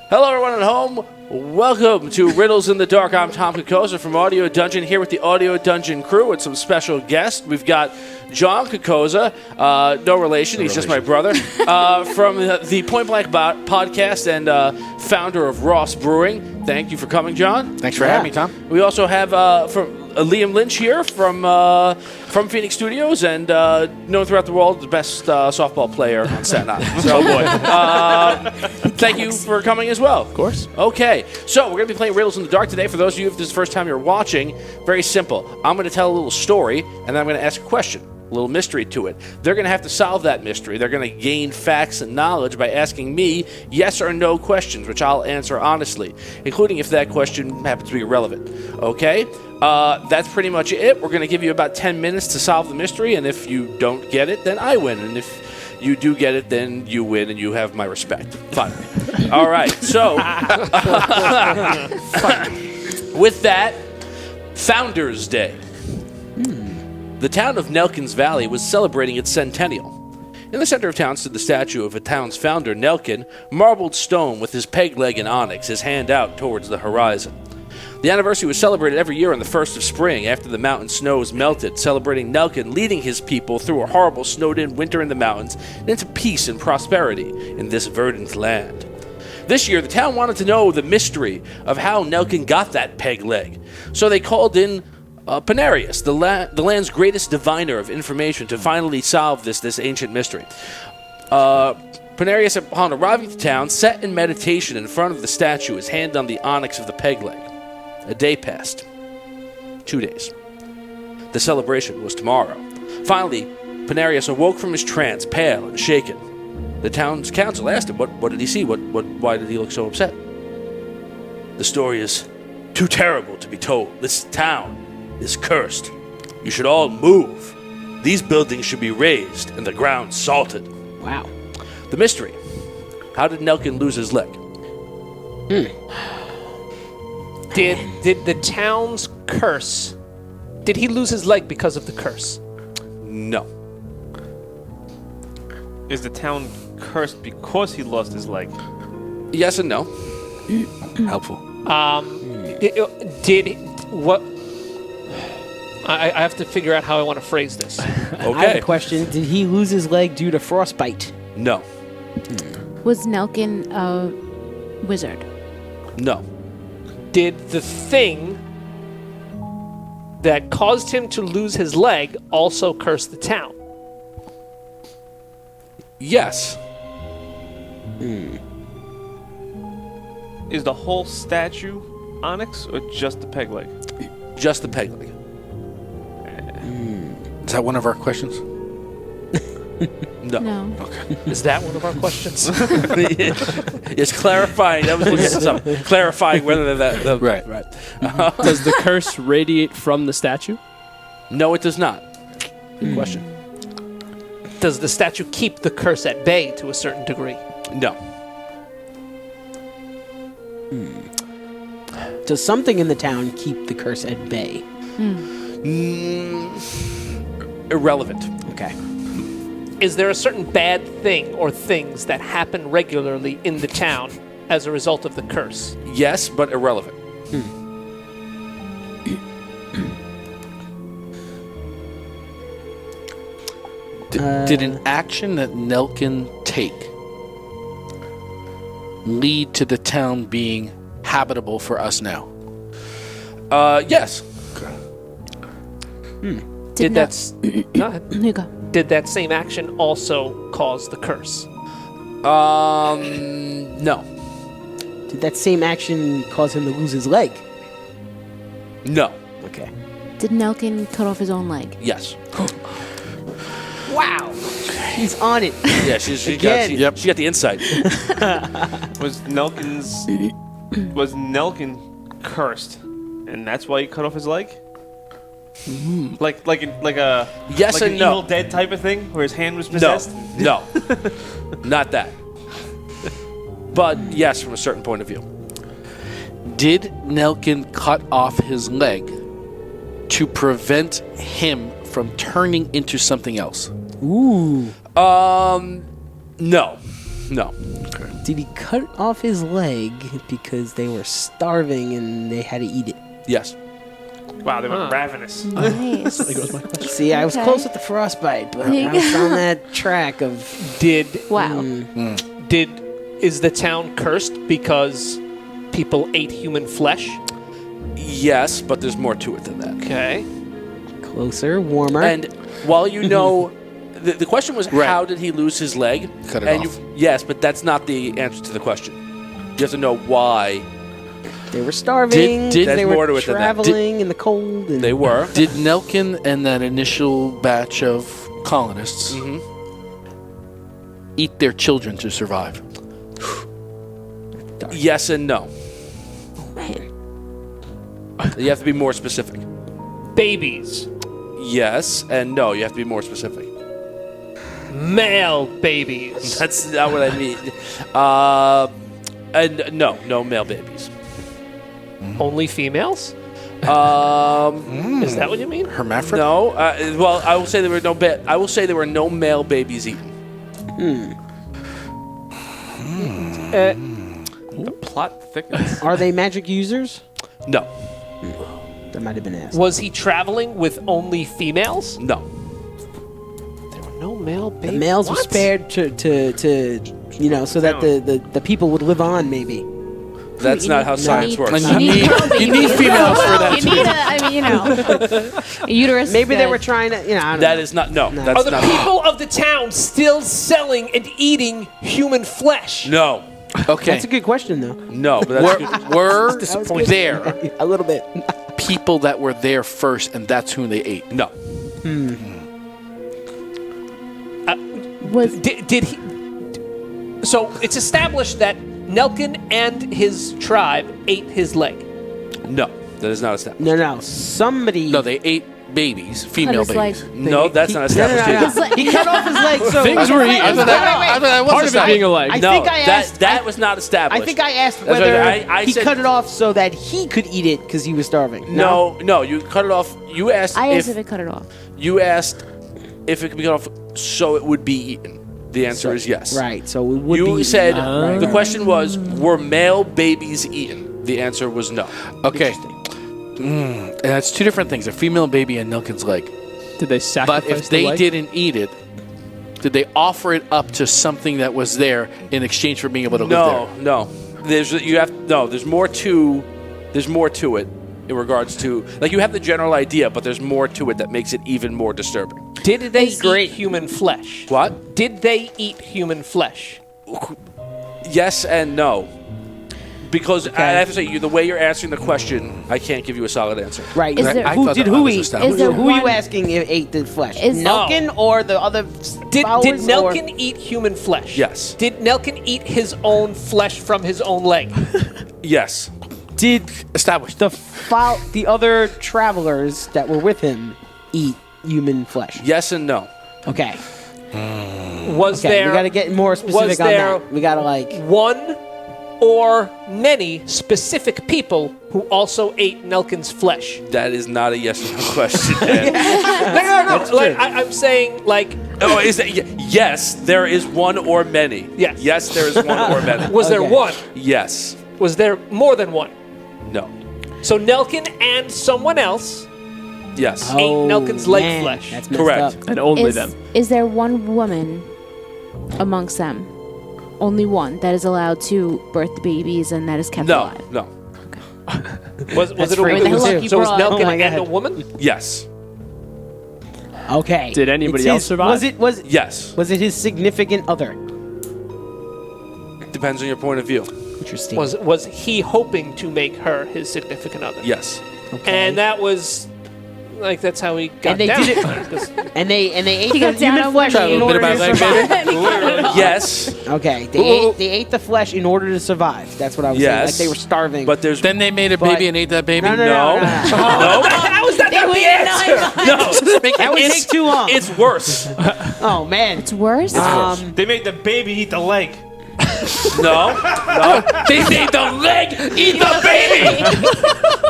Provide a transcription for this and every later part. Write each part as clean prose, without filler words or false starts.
Hello, everyone at home. Welcome to Riddles in the Dark. I'm Tom Kokoza from Audio Dungeon, here with the Audio Dungeon crew and some special guests. We've got John Kokoza, no relation, he's just my brother, from the Point Blank podcast and founder of Ross Brewing. Thank you for coming, John. Thanks for having me, Tom. We also have Liam Lynch here from Phoenix Studios and known throughout the world the best softball player on Staten Island. So, thank you for coming as well. Of course. Okay, so we're going to be playing Riddles in the Dark today. For those of you, if this is the first time you're watching, very simple. I'm going to tell a little story, and then I'm going to ask a question. A little mystery to it. They're going to have to solve that mystery. They're going to gain facts and knowledge by asking me yes or no questions, which I'll answer honestly, including if that question happens to be irrelevant. Okay? That's pretty much it. We're going to give you about 10 minutes to solve the mystery, and if you don't get it, then I win. And if you do get it, then you win, and you have my respect. Fine. All right. So, with that, Founders Day. The town of Nelkins Valley was celebrating its centennial. In the center of town stood the statue of a town's founder, Nelkin, marbled stone with his peg leg in onyx, his hand out towards the horizon. The anniversary was celebrated every year on the 1st of spring after the mountain snows melted, celebrating Nelkin leading his people through a horrible snowed-in winter in the mountains and into peace and prosperity in this verdant land. This year, the town wanted to know the mystery of how Nelkin got that peg leg, so they called in Penarius, the land's greatest diviner of information, to finally solve this ancient mystery. Penarius, upon arriving to town, sat in meditation in front of the statue, his hand on the onyx of the peg leg. A day passed. 2 days. The celebration was tomorrow. Finally, Penarius awoke from his trance, pale and shaken. The town's council asked him, what did he see? Why did he look so upset? The story is too terrible to be told. This town is cursed. You should all move. These buildings should be razed and the ground salted. Wow. The mystery. How did Nelkin lose his leg? Did the town's curse... Did he lose his leg because of the curse? No. Is the town cursed because he lost his leg? Yes and no. Helpful. What... I have to figure out how I want to phrase this. Okay. I have a question. Did he lose his leg due to frostbite? No. Was Nelkin a wizard? No. Did the thing that caused him to lose his leg also curse the town? Yes. Is the whole statue onyx or just the peg leg? Just the peg leg. Is that one of our questions? No. No. Okay. Is that one of our questions? It's clarifying. That was looking at something. Clarifying whether that... Right. Does the curse radiate from the statue? No, it does not. Good question. Does the statue keep the curse at bay to a certain degree? No. Does something in the town keep the curse at bay? Irrelevant. Okay. Is there a certain bad thing or things that happen regularly in the town as a result of the curse? Yes, but irrelevant. Did an action that Nelkin take lead to the town being habitable for us now? Yes. Did that go ahead. You go. Did that same action also cause the curse? No. Did that same action cause him to lose his leg? No. Okay. Did Nelkin cut off his own leg? Yes. Wow. He's on it. Yeah, she Again. got the insight. Was Nelkin cursed, and that's why he cut off his leg? Like a Yes like and an no. Evil Dead type of thing, where his hand was possessed. No. Not that. But yes, from a certain point of view. Did Nelkin cut off his leg to prevent him from turning into something else? Ooh. No. No. Did he cut off his leg because they were starving and they had to eat it? Yes. Wow, they were ravenous. Nice. See, I was Okay. close with the frostbite, but I was on that track of... Wow. Is the town cursed because people ate human flesh? Yes, but there's more to it than that. Okay. Closer, warmer. And while you know, the question was Right. how did he lose his leg? Cut it and off. Yes, but that's not the answer to the question. You have to know why they were starving. Did- they There's were more to it than that. traveling in the cold. And they were. Did Nelkin and that initial batch of colonists eat their children to survive? Yes and no. Man. You have to be more specific. Babies. Yes and no. You have to be more specific. Male babies. That's not what I mean. And no male babies. Only females? Is that what you mean? Hermaphrodite? No. Well, I will say there were no male babies eaten. The plot thickens. Are they magic users? No. That might have been asked. Was he traveling with only females? No. There were no male babies. The males were What? spared to so that the people would live on, maybe. That's not how science works. And you need females for that. You need a uterus. Maybe they that- were trying to, I don't That know. is not. No. No. That's Are the not. people of the town still selling and eating human flesh? No. Okay. That's a good question, though. No. But that's good. Were Disappointing. there A little bit. people that were there first and that's who they ate? No. Was Did he? So it's established that Nelkin and his tribe ate his leg. No. That is not established. No. Somebody. No, they ate babies, female his leg. babies. No, that's not established either. His leg. He cut off his leg, so... Things were eaten. I thought that was Part of it being a leg. I No, think I asked... that was not established. I think I asked That's whether what I he said- cut it off so that he could eat it because he was starving. No, you cut it off. You asked I asked if if it cut it off. you asked if it could be cut off so it would be eaten. The answer is yes. Right, so it would be... You said Right. the question was, were male babies eaten? The answer was no. Okay. And that's two different things: a female baby and Nelkin's leg. Did they sacrifice But if the they leg? didn't eat it, did they offer it up to something that was there in exchange for being able to live there? No. There's more to it in regards to, like, you have the general idea, but there's more to it that makes it even more disturbing. Did they That's great. eat human flesh? What? Did they eat human flesh? Yes and no. Because I have to say, the way you're answering the question, I can't give you a solid answer. Right. Is there- I who thought did that who was eat? established. Is there Who are you one- asking if ate the flesh? Is- Nelkin or the other Did followers, or- Nelkin eat human flesh? Yes. Did Nelkin eat his own flesh from his own leg? Yes. Did Established. the other travelers that were with him eat human flesh? Yes and no. Okay. Was Okay, there we got to get more specific on there- that. We got to one or many specific people who also ate Nelkin's flesh? That is not a yes or no question. Dan. No. Like I'm saying, like, Oh, is that yes? There is one or many. Yes. Yes, there is one or many. was there Okay. one? Yes. Was there more than one? No. So Nelkin and someone else Yes. ate Nelkin's leg man, flesh. That's messed Correct. up. And only Is, them. is there one woman amongst them? Only one that is allowed to birth the babies and that is kept No. alive. No. Was That's it a freaking woman? lucky So was broad. Nelkin Oh my and a God. woman? Yes. Okay. Did anybody It's else his- survive? Yes. Was it his significant other? Depends on your point of view. Interesting. Was he hoping to make her his significant other? Yes. Okay. And that was like that's how he got And they down. did it- Because- and they ate He the got down human on flesh one in knee. order to Bit about survive. that, Yes. Okay, they ate the flesh in order to survive. That's what I was saying. Yes. Like they were starving. But there's Then they made a But- baby and ate that baby? no. no. how is that not the answer? That would take too long. It's worse. Oh man. It's worse. They made the baby eat the leg. No. They made the leg eat the baby.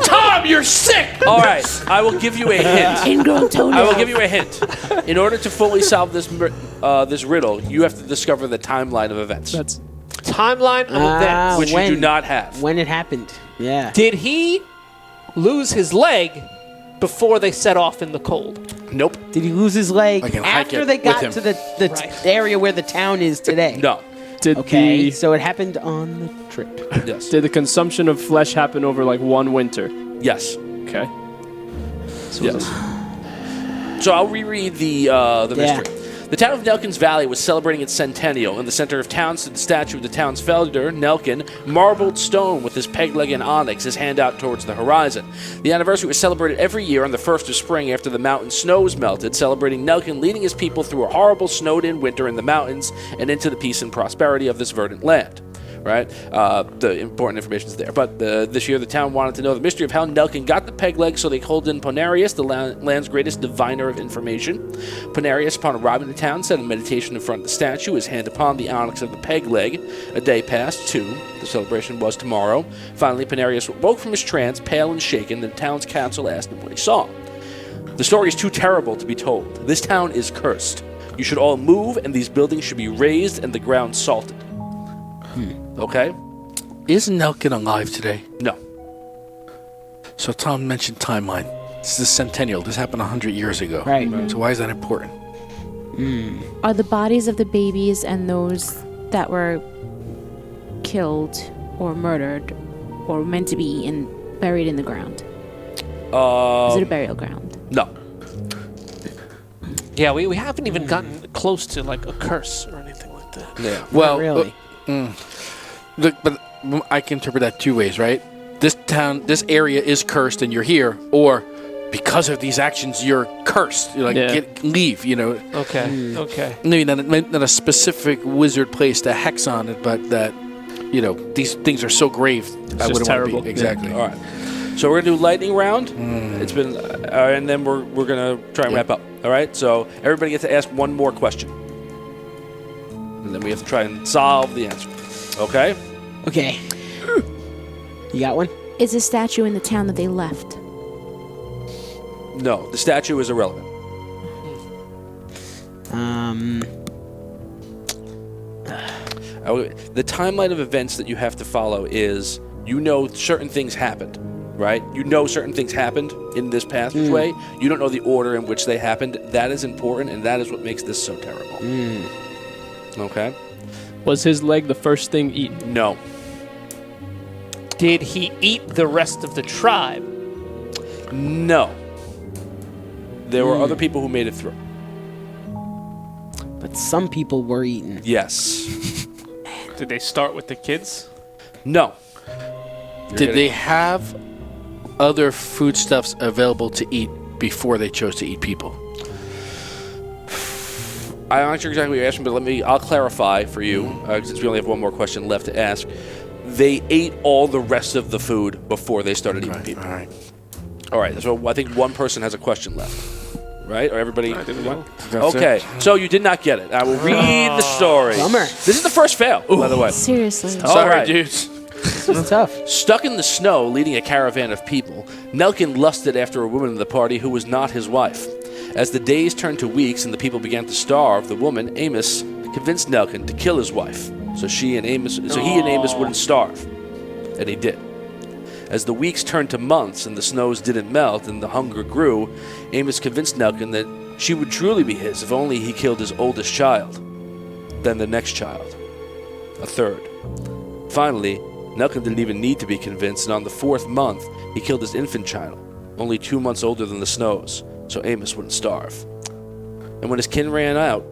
Tom, you're sick. All right. I will give you a hint. Ingrown toenail. I will give you a hint. In order to fully solve this riddle, you have to discover the timeline of events, That's Timeline of events. which you do not have. When it happened. Yeah. Did he lose his leg before they set off in the cold? Nope. Did he lose his leg I can hike after it they got with to him. the Right. area where the town is today? No. did Okay, the so it happened on the trip. Yes. did the consumption of flesh happen over like one winter? Yes. Okay. Yes. So I'll reread the mystery. The town of Nelkins Valley was celebrating its centennial. In the center of town stood the statue of the town's founder, Nelkin, marbled stone with his peg leg and onyx, his hand out towards the horizon. The anniversary was celebrated every year on the 1st of spring after the mountain snows melted, celebrating Nelkin leading his people through a horrible snowed-in winter in the mountains and into the peace and prosperity of this verdant land. Right? The important information is there. But this year, the town wanted to know the mystery of how Nelkin got the peg leg, so they called in Penarius, the land's greatest diviner of information. Penarius, upon arriving to town, said in meditation in front of the statue, his hand upon the onyx of the peg leg. A day passed, 2. The celebration was tomorrow. Finally, Penarius woke from his trance, pale and shaken. The town's council asked him what he saw. The story is too terrible to be told. This town is cursed. You should all move, and these buildings should be razed and the ground salted. Okay? Is Nelkin alive today? No. So Tom mentioned timeline. This is the centennial. This happened 100 years ago. Right. So why is that important? Are the bodies of the babies and those that were killed or murdered or meant to be eaten buried in the ground? Is it a burial ground? No. Yeah, we haven't even gotten close to like a curse or anything like that. Yeah. Well, really. Look, but I can interpret that two ways, right? This area is cursed, and you're here, or because of these actions, you're cursed. You're like, leave. You know, Okay. maybe not a specific wizard placed a hex on it, but that these things are so grave. I just wouldn't terrible. want to be exactly. All right. So we're gonna do lightning round. It's been, and then we're gonna try and wrap up. All right. So everybody gets to ask one more question, and then we have to try and solve the answer. Okay. Okay. You got one? Is a statue in the town that they left? No, the statue is irrelevant. The timeline of events that you have to follow is, certain things happened, right? Certain things happened in this passageway. You don't know the order in which they happened. That is important, and that is what makes this so terrible. Okay? Was his leg the first thing eaten? No. Did he eat the rest of the tribe? No. There were other people who made it through. But some people were eaten. Yes. Did they start with the kids? No. Did they have other foodstuffs available to eat before they chose to eat people? I'm not sure exactly what you're asking, but I'll clarify for you, since we only have one more question left to ask. They ate all the rest of the food before they started eating people. All right. All right, so I think one person has a question left, right? Or everybody? That's Okay, it. so you did not get it. I will read the story. Bummer. This is the first fail, by the way. Seriously. All Sorry, right. dudes. It's tough. Stuck in the snow, leading a caravan of people, Nelkin lusted after a woman in the party who was not his wife. As the days turned to weeks and the people began to starve, the woman, Amos, convinced Nelkin to kill his wife, so he and Amos wouldn't starve, and he did. As the weeks turned to months and the snows didn't melt and the hunger grew, Amos convinced Nelkin that she would truly be his if only he killed his oldest child, then the next child, a third. Finally, Nelkin didn't even need to be convinced, and on the 4th month, he killed his infant child, only 2 months older than the snows, so Amos wouldn't starve. And when his kin ran out,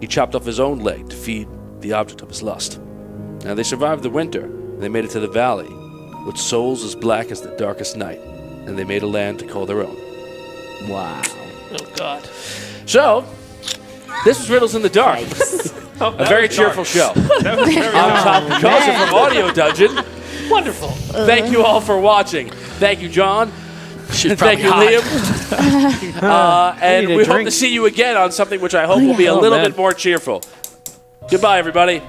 he chopped off his own leg to feed the object of his lust. Now they survived the winter, and they made it to the valley, with souls as black as the darkest night, and they made a land to call their own. Wow. Oh, God. So, this was Riddles in the Dark. A very cheerful show. I'm Tom Carlson from Audio Dungeon. Wonderful. Thank you all for watching. Thank you, John. Thank you, Liam. And we hope to see you again on something which I hope will be a little bit more cheerful. Goodbye, everybody.